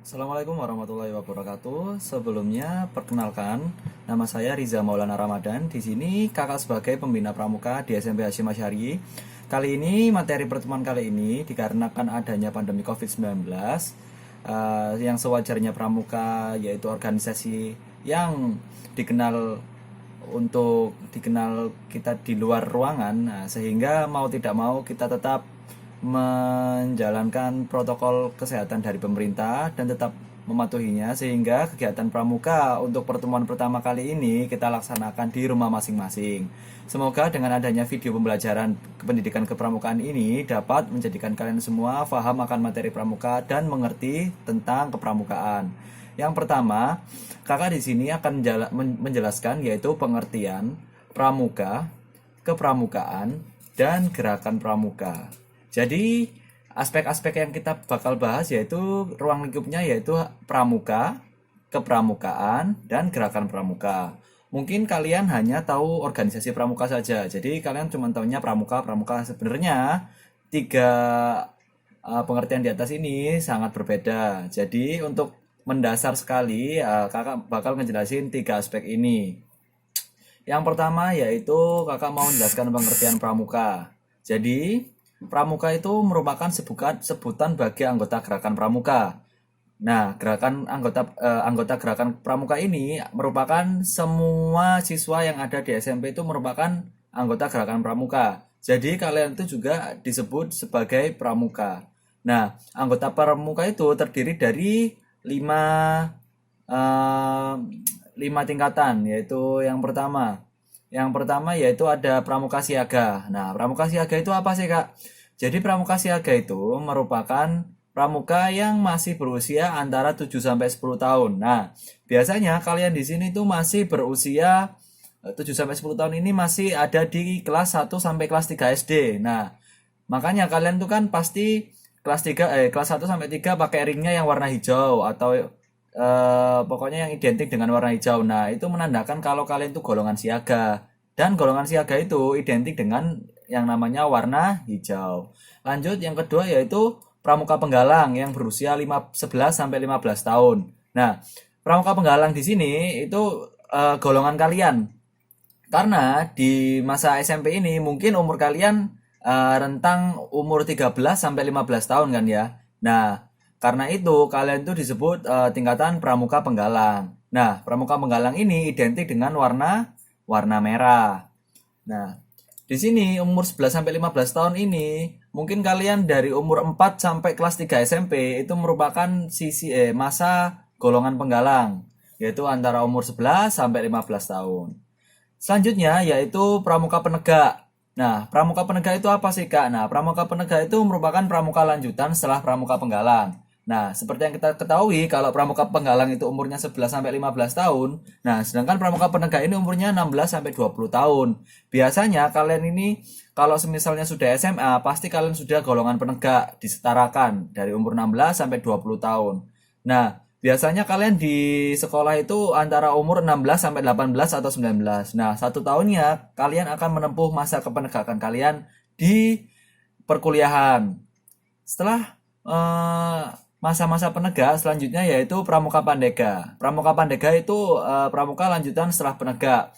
Assalamualaikum warahmatullahi wabarakatuh. Sebelumnya, perkenalkan, nama saya Riza Maulana Ramadan. Di sini kakak sebagai pembina pramuka di SMP Hasyim Asy'ari. Kali ini materi pertemuan kali ini dikarenakan adanya pandemi COVID-19, yang sewajarnya pramuka yaitu organisasi yang dikenal dikenal kita di luar ruangan. Nah, sehingga mau tidak mau kita tetap menjalankan protokol kesehatan dari pemerintah dan tetap mematuhinya, sehingga kegiatan pramuka untuk pertemuan pertama kali ini kita laksanakan di rumah masing-masing. Semoga dengan adanya video pembelajaran pendidikan kepramukaan ini dapat menjadikan kalian semua paham akan materi pramuka dan mengerti tentang kepramukaan. Yang pertama, kakak di sini akan menjelaskan yaitu pengertian pramuka, kepramukaan, dan gerakan pramuka. Jadi, aspek-aspek yang kita bakal bahas yaitu ruang lingkupnya yaitu pramuka, kepramukaan, dan gerakan pramuka. Mungkin kalian hanya tahu organisasi pramuka saja. Jadi kalian cuma tahunya pramuka, pramuka. Sebenarnya tiga pengertian di atas ini sangat berbeda. Jadi untuk mendasar sekali, kakak bakal ngejelasin tiga aspek ini. Yang pertama yaitu kakak mau menjelaskan pengertian pramuka. Jadi, pramuka itu merupakan sebutan bagi anggota gerakan pramuka. Nah, anggota gerakan pramuka ini merupakan semua siswa yang ada di SMP itu merupakan anggota gerakan pramuka. Jadi kalian itu juga disebut sebagai pramuka. Nah, anggota pramuka itu terdiri dari lima eh, lima tingkatan, yaitu yang pertama yaitu ada pramuka siaga. Nah, pramuka siaga itu apa sih, Kak? Jadi pramuka siaga itu merupakan pramuka yang masih berusia antara 7 sampai 10 tahun. Nah, biasanya kalian di sini tuh masih berusia 7 sampai 10 tahun ini masih ada di kelas 1 sampai kelas 3 SD. Nah, makanya kalian tuh kan pasti kelas 1 sampai 3 pakai ringnya yang warna hijau atau pokoknya yang identik dengan warna hijau. Nah, itu menandakan kalau kalian itu golongan siaga. Dan golongan siaga itu identik dengan yang namanya warna hijau. Lanjut, yang kedua yaitu pramuka penggalang yang berusia 11 sampai 15 tahun. Nah, pramuka penggalang di sini itu golongan kalian. Karena di masa SMP ini mungkin umur kalian rentang umur 13 sampai 15 tahun kan ya. Nah, karena itu kalian tuh disebut tingkatan pramuka penggalang. Nah, pramuka penggalang ini identik dengan warna warna merah. Nah, di sini umur 11 sampai 15 tahun ini mungkin kalian dari umur 4 sampai kelas 3 SMP itu merupakan masa golongan penggalang, yaitu antara umur 11 sampai 15 tahun. Selanjutnya yaitu pramuka penegak. Nah, pramuka penegak itu apa sih, Kak? Nah, pramuka penegak itu merupakan pramuka lanjutan setelah pramuka penggalang. Nah, seperti yang kita ketahui, kalau pramuka penggalang itu umurnya 11 sampai 15 tahun. Nah, sedangkan pramuka penegak ini umurnya 16 sampai 20 tahun. Biasanya kalian ini kalau semisalnya sudah SMA, pasti kalian sudah golongan penegak disetarakan dari umur 16 sampai 20 tahun. Nah, biasanya kalian di sekolah itu antara umur 16 sampai 18 atau 19. Nah, satu tahunnya kalian akan menempuh masa kepenegakan kalian di perkuliahan. Setelah masa-masa penegak selanjutnya yaitu pramuka pandega. Pramuka pandega itu pramuka lanjutan setelah penegak.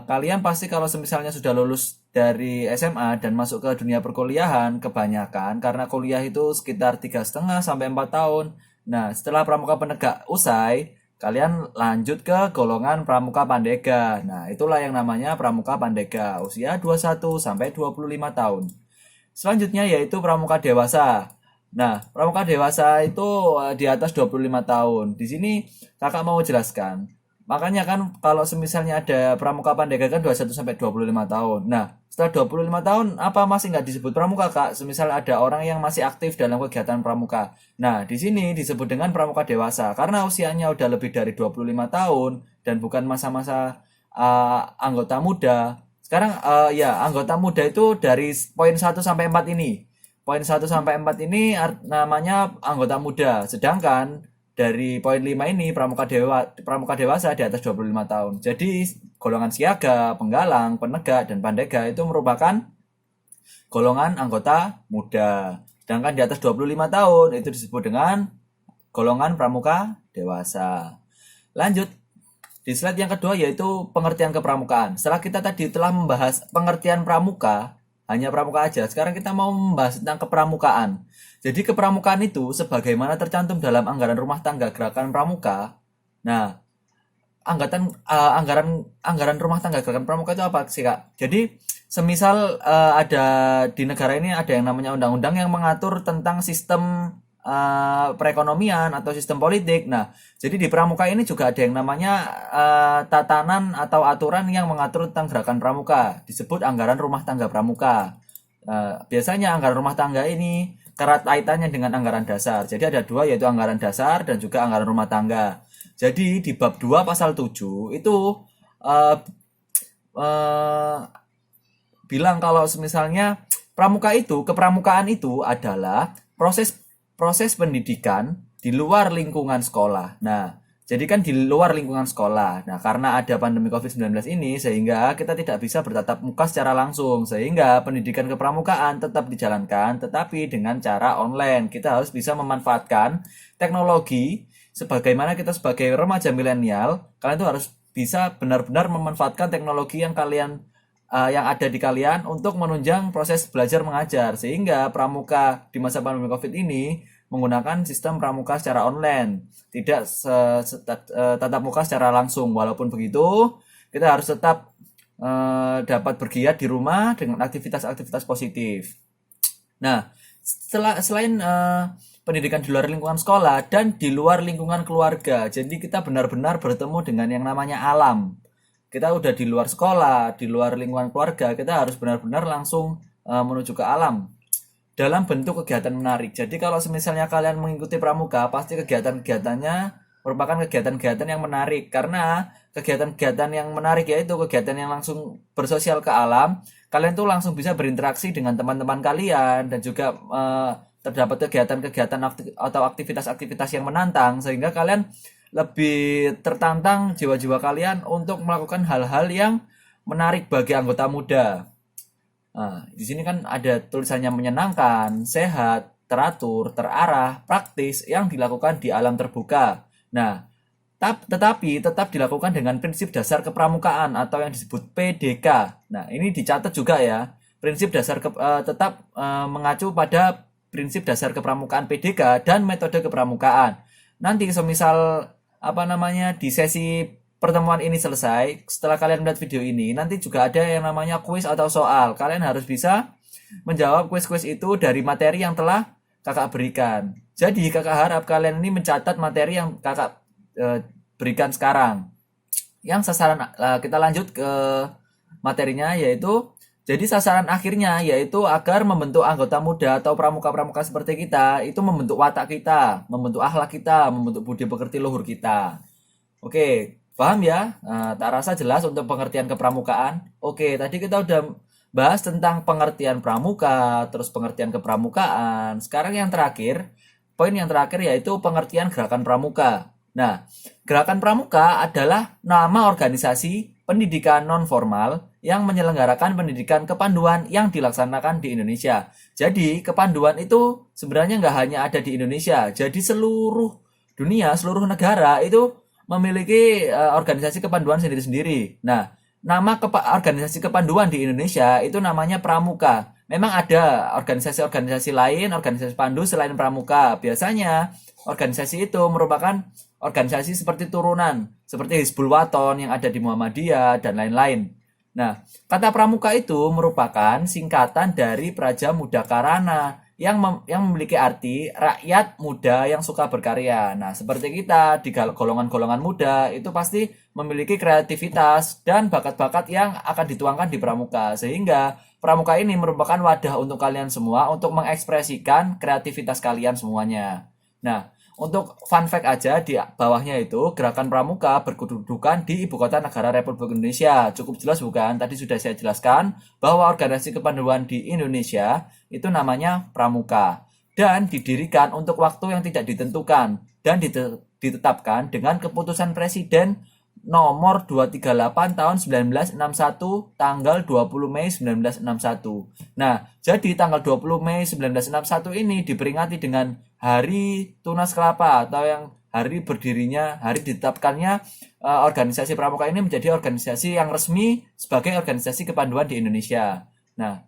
Kalian pasti kalau misalnya sudah lulus dari SMA dan masuk ke dunia perkuliahan, kebanyakan karena kuliah itu sekitar 3,5 sampai 4 tahun. Nah, setelah pramuka penegak usai, kalian lanjut ke golongan pramuka pandega. Nah, itulah yang namanya pramuka pandega, usia 21 sampai 25 tahun. Selanjutnya yaitu pramuka dewasa. Nah, pramuka dewasa itu di atas 25 tahun. Di sini kakak mau jelaskan. Makanya kan kalau semisalnya ada pramuka pandega kan 21 sampai 25 tahun. Nah, setelah 25 tahun apa masih nggak disebut pramuka, Kak? Semisal ada orang yang masih aktif dalam kegiatan pramuka. Nah, di sini disebut dengan pramuka dewasa karena usianya udah lebih dari 25 tahun dan bukan masa-masa anggota muda. Sekarang ya, anggota muda itu dari poin 1 sampai 4 ini. Poin 1 sampai 4 ini namanya anggota muda. Sedangkan dari poin 5 ini pramuka dewasa di atas 25 tahun. Jadi golongan siaga, penggalang, penegak, dan pandega itu merupakan golongan anggota muda. Sedangkan di atas 25 tahun itu disebut dengan golongan pramuka dewasa. Lanjut di slide yang kedua yaitu pengertian kepramukaan. Setelah kita tadi telah membahas pengertian pramuka, hanya pramuka aja. Sekarang kita mau membahas tentang kepramukaan. Jadi kepramukaan itu sebagaimana tercantum dalam anggaran rumah tangga gerakan pramuka. Nah, anggaran rumah tangga gerakan pramuka itu apa sih, Kak? Jadi semisal ada di negara ini ada yang namanya undang-undang yang mengatur tentang sistem perekonomian atau sistem politik. Nah, jadi di pramuka ini juga ada yang namanya tatanan atau aturan yang mengatur tentang gerakan pramuka, disebut anggaran rumah tangga pramuka. Biasanya anggaran rumah tangga ini erat kaitannya dengan anggaran dasar. Jadi ada dua, yaitu anggaran dasar dan juga anggaran rumah tangga. Jadi di bab 2 pasal 7 itu bilang kalau misalnya kepramukaan itu adalah proses pendidikan di luar lingkungan sekolah. Nah, jadi kan di luar lingkungan sekolah. Nah, karena ada pandemi COVID-19 ini, sehingga kita tidak bisa bertatap muka secara langsung. Sehingga pendidikan kepramukaan tetap dijalankan, tetapi dengan cara online. Kita harus bisa memanfaatkan teknologi, sebagaimana kita sebagai remaja milenial, kalian tuh harus bisa benar-benar memanfaatkan teknologi yang yang ada di kalian untuk menunjang proses belajar mengajar, sehingga pramuka di masa pandemi COVID ini menggunakan sistem pramuka secara online, tidak tatap muka secara langsung. Walaupun begitu, kita harus tetap dapat bergiat di rumah dengan aktivitas-aktivitas positif. Nah, selain pendidikan di luar lingkungan sekolah dan di luar lingkungan keluarga, jadi kita benar-benar bertemu dengan yang namanya alam. Kita udah di luar sekolah, di luar lingkungan keluarga, kita harus benar-benar langsung menuju ke alam dalam bentuk kegiatan menarik. Jadi kalau misalnya kalian mengikuti pramuka, pasti kegiatan-kegiatannya merupakan kegiatan-kegiatan yang menarik, karena kegiatan-kegiatan yang menarik yaitu kegiatan yang langsung bersosial ke alam. Kalian tuh langsung bisa berinteraksi dengan teman-teman kalian, dan juga terdapat kegiatan-kegiatan atau aktivitas-aktivitas yang menantang, sehingga kalian lebih tertantang jiwa-jiwa kalian untuk melakukan hal-hal yang menarik bagi anggota muda. Nah, di sini kan ada tulisannya menyenangkan, sehat, teratur, terarah, praktis yang dilakukan di alam terbuka. Nah, tetapi tetap dilakukan dengan prinsip dasar kepramukaan atau yang disebut PDK. Nah, ini dicatat juga ya. Prinsip dasar tetap mengacu pada prinsip dasar kepramukaan PDK dan metode kepramukaan. Nanti semisal di sesi pertemuan ini selesai, setelah kalian melihat video ini, nanti juga ada yang namanya kuis atau soal. Kalian harus bisa menjawab kuis-kuis itu dari materi yang telah kakak berikan. Jadi kakak harap kalian ini mencatat materi yang kakak berikan sekarang. Yang sasaran kita lanjut ke materinya, yaitu jadi sasaran akhirnya yaitu agar membentuk anggota muda atau pramuka-pramuka seperti kita, itu membentuk watak kita, membentuk akhlak kita, membentuk budi pekerti luhur kita. Oke, paham ya? Tak rasa jelas untuk pengertian kepramukaan. Oke, tadi kita udah bahas tentang pengertian pramuka, terus pengertian kepramukaan. Sekarang poin yang terakhir yaitu pengertian gerakan pramuka. Nah, gerakan pramuka adalah nama organisasi pendidikan non-formal yang menyelenggarakan pendidikan kepanduan yang dilaksanakan di Indonesia. Jadi, kepanduan itu sebenarnya nggak hanya ada di Indonesia. Jadi, seluruh dunia, seluruh negara itu memiliki organisasi kepanduan sendiri-sendiri. Nah, nama organisasi kepanduan di Indonesia itu namanya pramuka. Memang ada organisasi-organisasi lain, organisasi pandu selain pramuka. Biasanya organisasi itu merupakan organisasi seperti turunan, seperti Hizbul Waton yang ada di Muhammadiyah dan lain-lain. Nah, kata pramuka itu merupakan singkatan dari Praja Muda Karana yang memiliki arti rakyat muda yang suka berkarya. Nah, seperti kita di golongan-golongan muda itu pasti memiliki kreativitas dan bakat-bakat yang akan dituangkan di pramuka, sehingga pramuka ini merupakan wadah untuk kalian semua untuk mengekspresikan kreativitas kalian semuanya. Nah, untuk fun fact aja di bawahnya itu, gerakan pramuka berkedudukan di Ibu Kota Negara Republik Indonesia. Cukup jelas bukan? Tadi sudah saya jelaskan bahwa organisasi kepanduan di Indonesia itu namanya pramuka dan didirikan untuk waktu yang tidak ditentukan dan ditetapkan dengan keputusan Presiden nomor 238 tahun 1961 tanggal 20 Mei 1961. Nah, jadi tanggal 20 Mei 1961 ini diperingati dengan hari Tunas Kelapa atau yang hari berdirinya, hari ditetapkannya organisasi Pramuka ini menjadi organisasi yang resmi sebagai organisasi kepanduan di Indonesia. Nah,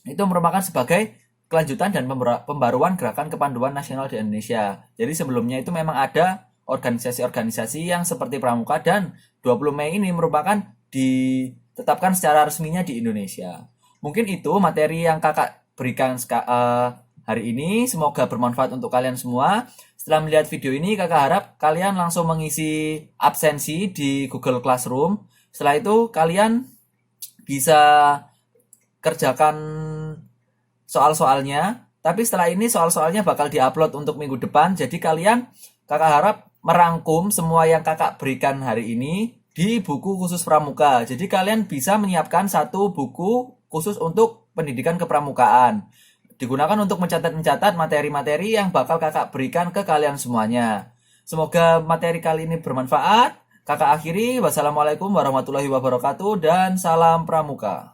itu merupakan sebagai kelanjutan dan pembaruan gerakan kepanduan nasional di Indonesia. Jadi sebelumnya itu memang ada organisasi-organisasi yang seperti Pramuka, dan 20 Mei ini merupakan ditetapkan secara resminya di Indonesia. Mungkin itu materi yang kakak berikan hari ini. Semoga bermanfaat untuk kalian semua. Setelah melihat video ini, kakak harap kalian langsung mengisi absensi di Google Classroom. Setelah itu kalian bisa kerjakan soal-soalnya. Tapi setelah ini soal-soalnya bakal diupload untuk minggu depan. Jadi kakak harap merangkum semua yang kakak berikan hari ini di buku khusus Pramuka. Jadi kalian bisa menyiapkan satu buku khusus untuk pendidikan kepramukaan. Digunakan untuk mencatat materi-materi yang bakal kakak berikan ke kalian semuanya. Semoga materi kali ini bermanfaat. Kakak akhiri, wassalamualaikum warahmatullahi wabarakatuh, dan salam Pramuka.